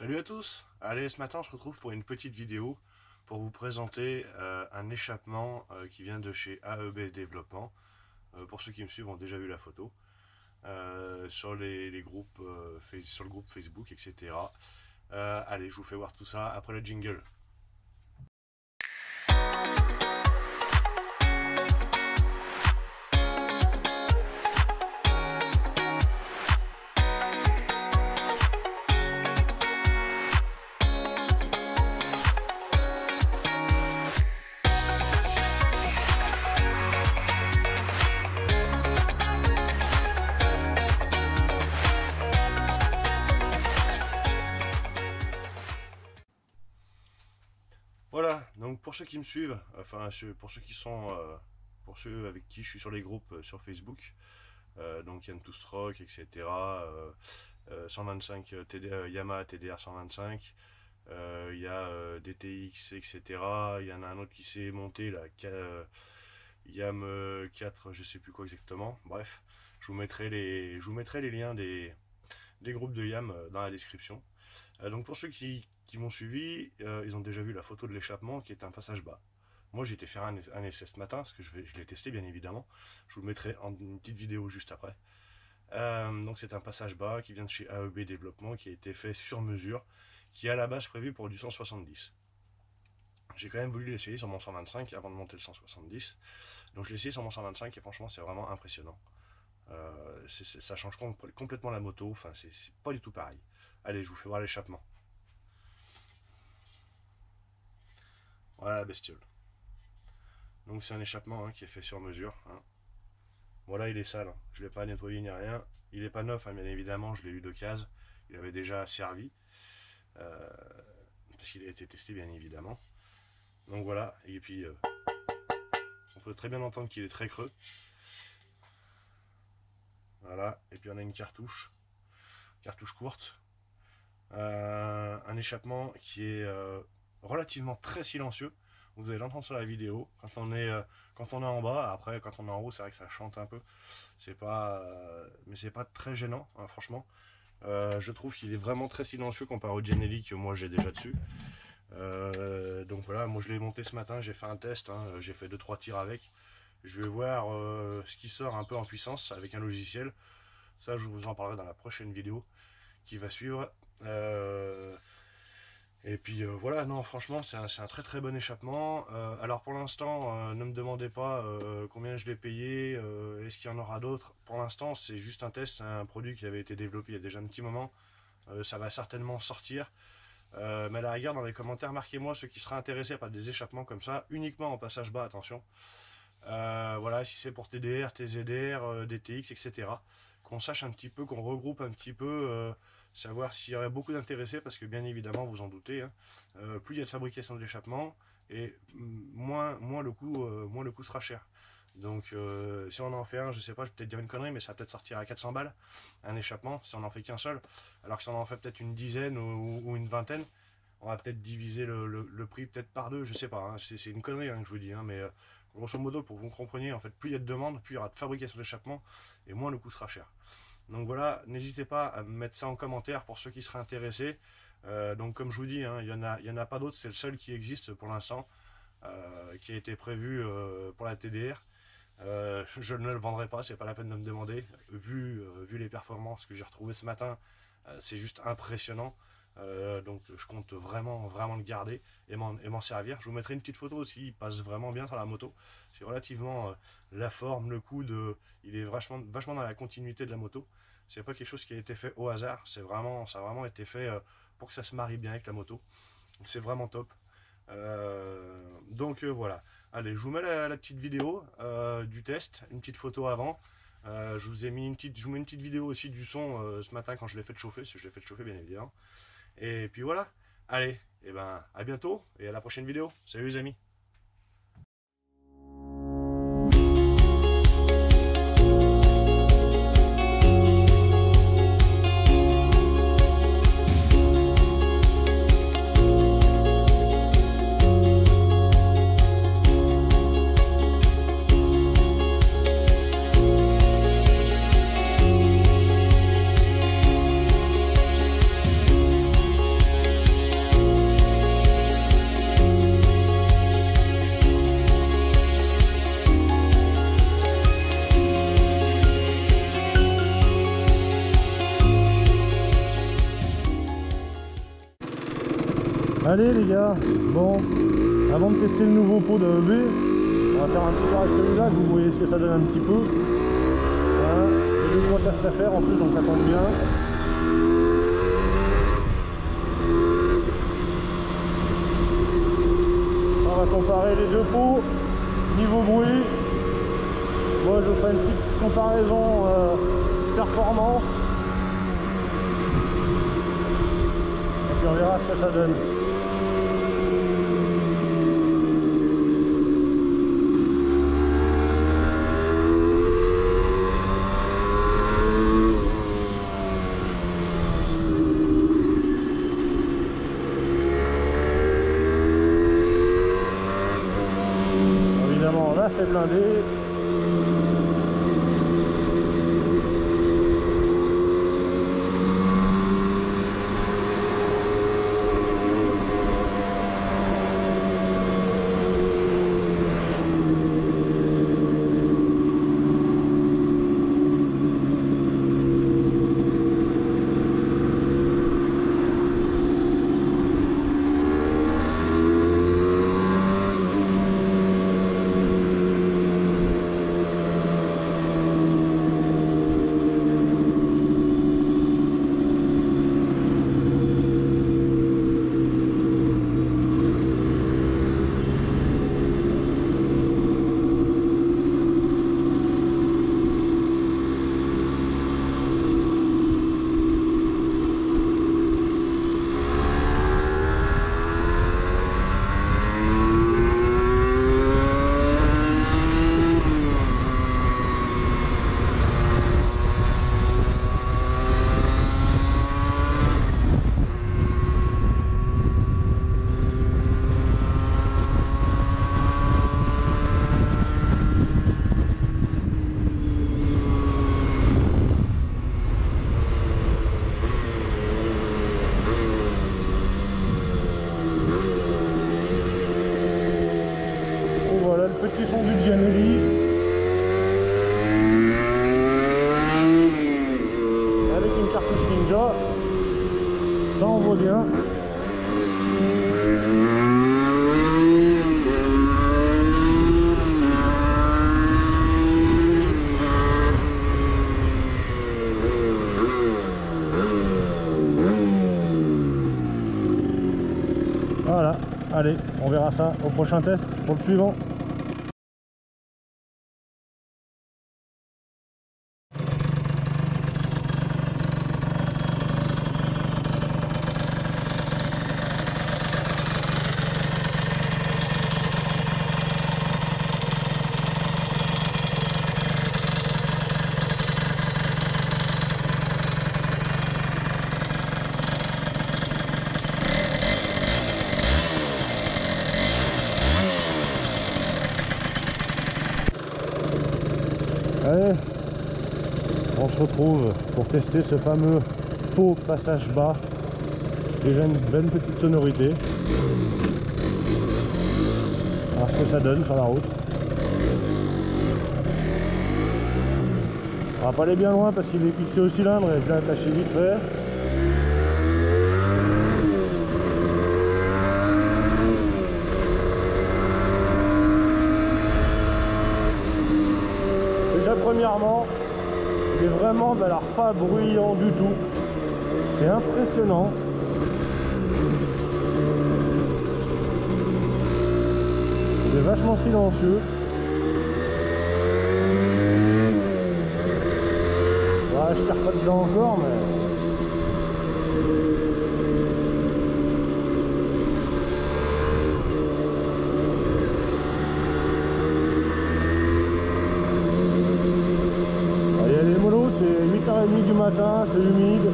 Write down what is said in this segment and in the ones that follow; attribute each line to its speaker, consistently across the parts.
Speaker 1: Salut à tous. Allez, ce matin, on se retrouve pour une petite vidéo pour vous présenter un échappement qui vient de chez AEB Développement. Pour ceux qui me suivent ont déjà vu la photo. Sur les groupes, sur le groupe Facebook, etc. Allez, je vous fais voir tout ça après le jingle. Voilà, donc pour ceux qui me suivent, enfin pour ceux qui sont, pour ceux avec qui je suis sur les groupes sur Facebook, donc Yann Toustrock, etc. 125 Yamaha TDR 125, il y a DTX, etc. Il y en a un autre qui s'est monté là, YAM 4, je sais plus quoi exactement. Bref, je vous mettrai les liens des groupes de YAM dans la description. Donc pour ceux qui m'ont suivi, ils ont déjà vu la photo de l'échappement qui est un passage bas. Moi j'ai été faire un essai ce matin, parce que je l'ai testé bien évidemment. Je vous le mettrai en une petite vidéo juste après. Donc c'est un passage bas qui vient de chez AEB Développement, qui a été fait sur mesure, qui est à la base prévu pour du 170. J'ai quand même voulu l'essayer sur mon 125 avant de monter le 170. Donc je l'ai essayé sur mon 125 et franchement c'est vraiment impressionnant. Ça change complètement la moto, enfin c'est pas du tout pareil. Allez, je vous fais voir l'échappement. Voilà la bestiole. Donc c'est un échappement qui est fait sur mesure. Voilà, il est sale. Je ne l'ai pas nettoyé ni rien. Il n'est pas neuf, bien évidemment. Je l'ai eu d'occasion. Il avait déjà servi. Parce qu'il a été testé, bien évidemment. Donc voilà. Et puis, on peut très bien entendre qu'il est très creux. Voilà. Et puis on a une cartouche. Cartouche courte. Un échappement qui est relativement très silencieux. Vous allez l'entendre sur la vidéo quand on est en bas. Après quand on est en haut c'est vrai que ça chante un peu, c'est pas mais c'est pas très gênant franchement. Je trouve qu'il est vraiment très silencieux comparé au Genelli que moi j'ai déjà dessus. Donc voilà, moi je l'ai monté ce matin, j'ai fait un test, j'ai fait 2-3 tirs avec. Je vais voir ce qui sort un peu en puissance avec un logiciel. Ça je vous en parlerai dans la prochaine vidéo qui va suivre. Et puis voilà, non franchement c'est un très très bon échappement. Alors pour l'instant ne me demandez pas combien je l'ai payé, est-ce qu'il y en aura d'autres. Pour l'instant c'est juste un test, c'est un produit qui avait été développé il y a déjà un petit moment. Ça va certainement sortir, mais à la rigueur dans les commentaires marquez-moi ceux qui seraient intéressés par des échappements comme ça, uniquement en passage bas, attention. Voilà, si c'est pour TDR, TZR, DTX, etc. Qu'on sache un petit peu, qu'on regroupe un petit peu, savoir s'il y aurait beaucoup d'intéressés, parce que bien évidemment, vous en doutez, plus il y a de fabrication de l'échappement, et moins le coût sera cher. Donc si on en fait un, je sais pas, je vais peut-être dire une connerie, mais ça va peut-être sortir à 400 balles, un échappement, si on en fait qu'un seul, alors que si on en fait peut-être une dizaine ou une vingtaine, on va peut-être diviser le prix peut-être par deux, je sais pas, c'est une connerie que je vous dis, mais grosso modo, pour que vous compreniez, en fait, plus il y a de demandes, plus il y aura de fabrication d'échappement, et moins le coût sera cher. Donc voilà, n'hésitez pas à mettre ça en commentaire pour ceux qui seraient intéressés. Donc comme je vous dis, il y en a pas d'autres, c'est le seul qui existe pour l'instant, qui a été prévu pour la TDR. Je ne le vendrai pas, c'est pas la peine de me demander. Vu les performances que j'ai retrouvées ce matin, c'est juste impressionnant. Donc je compte vraiment le garder et m'en servir. Je vous mettrai une petite photo aussi, il passe vraiment bien sur la moto. C'est relativement la forme, le coude, il est vachement dans la continuité de la moto. C'est pas quelque chose qui a été fait au hasard, ça a vraiment été fait pour que ça se marie bien avec la moto. C'est vraiment top. Donc voilà. Allez, je vous mets la petite vidéo du test, une petite photo avant. Je vous mets une petite vidéo aussi du son ce matin quand je l'ai fait chauffer, parce que je l'ai fait chauffer bien évidemment. Et puis voilà, allez, et ben à bientôt et à la prochaine vidéo. Salut les amis.
Speaker 2: Allez les gars, bon, avant de tester le nouveau pot d'AEB, on va faire un petit tour avec celui-là, que vous voyez ce que ça donne un petit peu. Voilà. Il y a 2-3 tests à faire en plus, donc ça tombe bien. On va comparer les deux pots, niveau bruit. Moi je ferai une petite comparaison performance. Et puis on verra ce que ça donne. Évidemment là c'est blindé. Petit son du Gianelli avec une cartouche Ninja, ça envoie bien. Voilà, allez, on verra ça au prochain test pour le suivant. Allez, on se retrouve pour tester ce fameux pot passage bas. Déjà une belle petite sonorité. Alors ce que ça donne sur la route. On va pas aller bien loin parce qu'il est fixé au cylindre et je l'ai attaché vite fait. Premièrement, il est vraiment pas bruyant du tout. C'est impressionnant. Il est vachement silencieux. Ouais, je tire pas dedans encore, mais... C'est 8h30 du matin, c'est humide.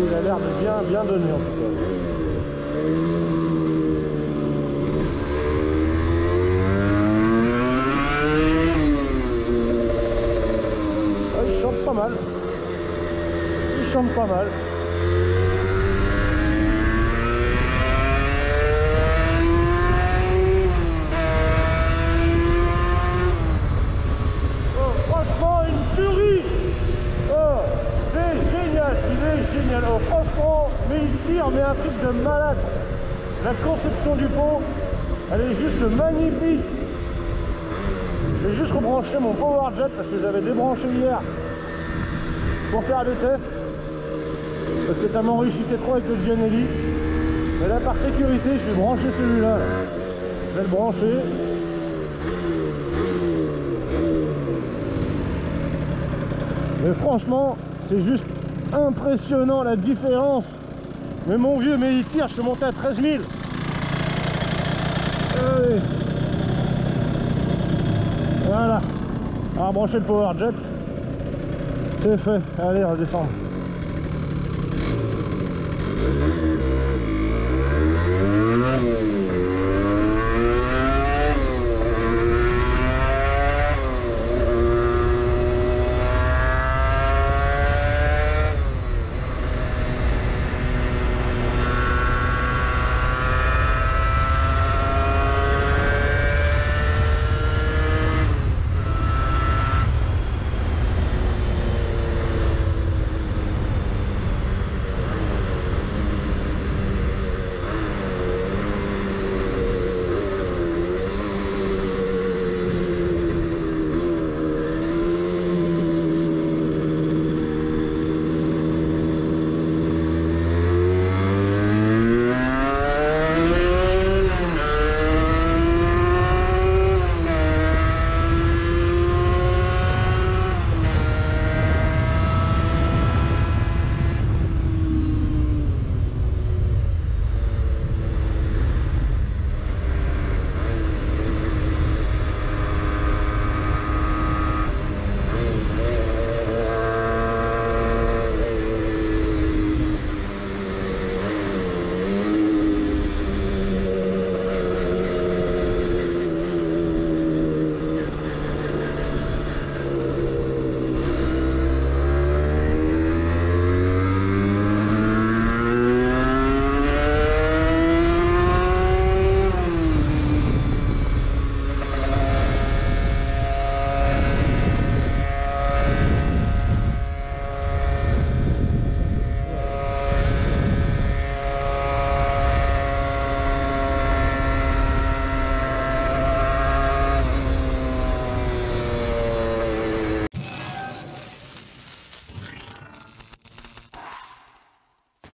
Speaker 2: Il a l'air de bien donner en tout cas. Ah, il chante pas mal. Il chante pas mal. La conception du pot, elle est juste magnifique. Je vais juste rebrancher mon PowerJet parce que j'avais débranché hier pour faire des tests. Parce que ça m'enrichissait trop avec le Gianelli. Mais là, par sécurité, je vais brancher celui-là. Je vais le brancher. Mais franchement, c'est juste impressionnant la différence. Mais mon vieux, mais il tire, je suis monté à 13 000. Allez. Voilà. On va brancher le PowerJet. C'est fait. Allez, on va descendre.